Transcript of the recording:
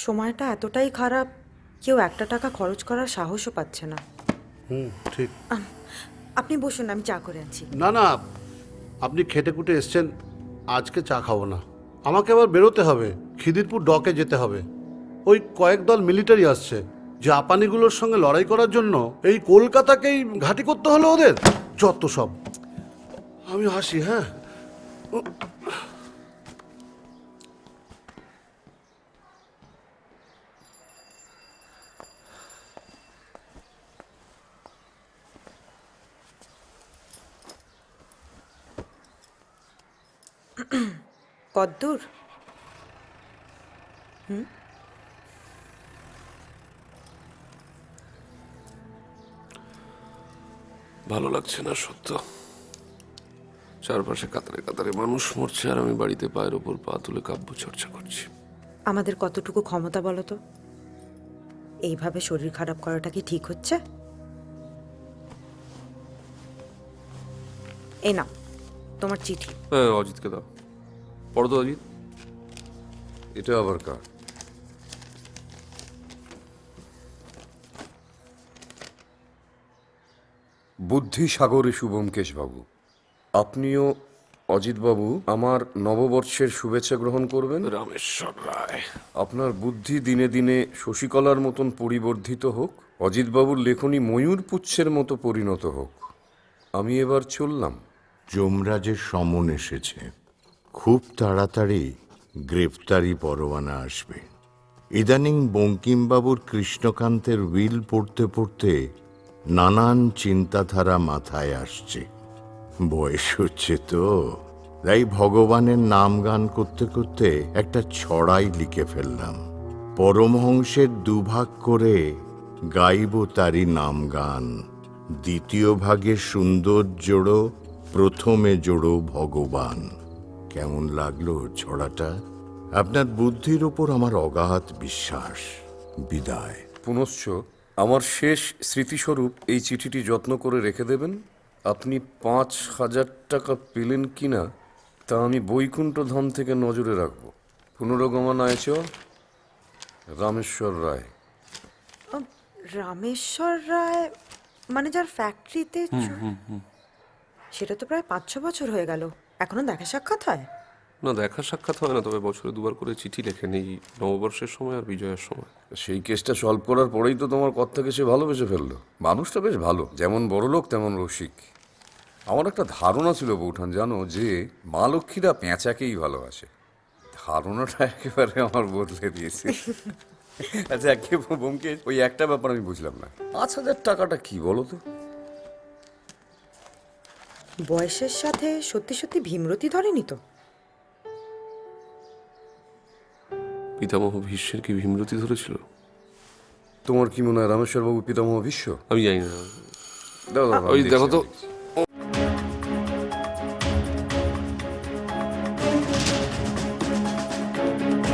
সময়টা এতটাই খারাপ, কেউ একটা টাকা খরচ করার সাহসও পাচ্ছে না। ঠিক। আপনি বসুন, আমি চা করে আনছি। না না, আপনি খেটে খুটে এসছেন, আজকে চা খাবো না। আমাকে আবার বেরোতে হবে, খিদিরপুর ডকে যেতে হবে। ওই কয়েক দল মিলিটারি আসছে, জাপানিগুলোর সঙ্গে লড়াই করার জন্য এই কলকাতাকেই ঘাঁটি করতে হলো ওদের। যত সব। আমি হাসি, হ্যাঁ। কদ্দূর? ভালো লাগছে না সত্য। চারপাশে কাতারে কাতারে মানুষ মরছে, আর আমি বাড়িতে পায়ের ওপর পা তুলে কাব্য চর্চা করছি। আমাদের কতটুকু ক্ষমতা বলো তো? এইভাবে শরীর খারাপ করাটা কি ঠিক হচ্ছে? এই না, তোমার চিঠি। হ্যাঁ, অজিতকে দাও, পড়ো তো অজিত। এটা আবার কার? বুদ্ধিসাগরে শুভমকেশ বাবু, আপনিও অজিতবাবু আমার নববর্ষের শুভেচ্ছা গ্রহণ করবেন। রামেশ্বর রায়। আপনার বুদ্ধি দিনে দিনে শশীকলার মতন পরিবর্ধিত হোক, অজিতবাবুর লেখনী ময়ূর পুচ্ছের মতো পরিণত হোক। আমি এবার চললাম। যমরাজের সমন এসেছে, খুব তাড়াতাড়ি গ্রেফতারি পরোয়ানা আসবে। ইদানিং বঙ্কিমবাবুর কৃষ্ণকান্তের উইল পড়তে পড়তে নানান চিন্তাধারা মাথায় আসছে। বয়স হচ্ছে তো, তাই ভগবানের নাম গান করতে করতে একটা ছড়াই লিখে ফেললাম। পরমহংসের দুভাগ করে গাইব তারই নাম গান। দ্বিতীয় ভাগে সুন্দর জোড়ো, প্রথমে জোড়ো ভগবান। কেমন লাগলো ছড়াটা? আপনার বুদ্ধির উপর আমার অগাধ বিশ্বাস। বিদায়। পুনশ্চ আমার শেষ স্মৃতিস্বরূপ এই চিঠিটি যত্ন করে রেখে দেবেন। আপনি 5,000 টাকা পেলেন কিনা তা আমি বৈকুণ্ঠ ধাম থেকে নজরে রাখব। পুনর্গমনায় চ, রামেশ্বর রায়। রামেশ্বর রায় মানে যার ফ্যাক্টরিতে সেটা তো প্রায় 5-6 বছর হয়ে গেল, এখনো দেখা সাক্ষাৎ হয়? না, দেখা সাক্ষাৎ হয় না, তবে বছরে দুবার করে চিঠি লেখেন, এই নববর্ষের সময় আর বিজয়ের সময়। সেই কেসটা সলভ করার পরেই তো তোমার কথাকে সে ভালোবেসে ফেললো। মানুষটা বেশ ভালো, যেমন বড়লোক তেমন রসিক। আমার একটা ধারণা ছিল বৌঠান, জানো, যে মা লক্ষ্মীরা পেঁচাকেই ভালোবাসে। ধারণাটা একেবারে আমার বদলে দিয়েছে। আচ্ছা, একেবারে ব্যোমকেশ, ওই একটা ব্যাপার আমি বুঝলাম না, 5,000 টাকাটা কি বলো তো? বয়সের সাথে সত্যি সত্যি ভীমরতি ধরেনি তো? পিতামহ ভীষ্মের কি ভীমরতি ধরেছিল? তোমার কি মনে হয় রামেশ্বর বাবু পিতামহ ভীষ্ম? আমি জানি না। দাও দাও, ওই আমি দেখো তো। দেখছি।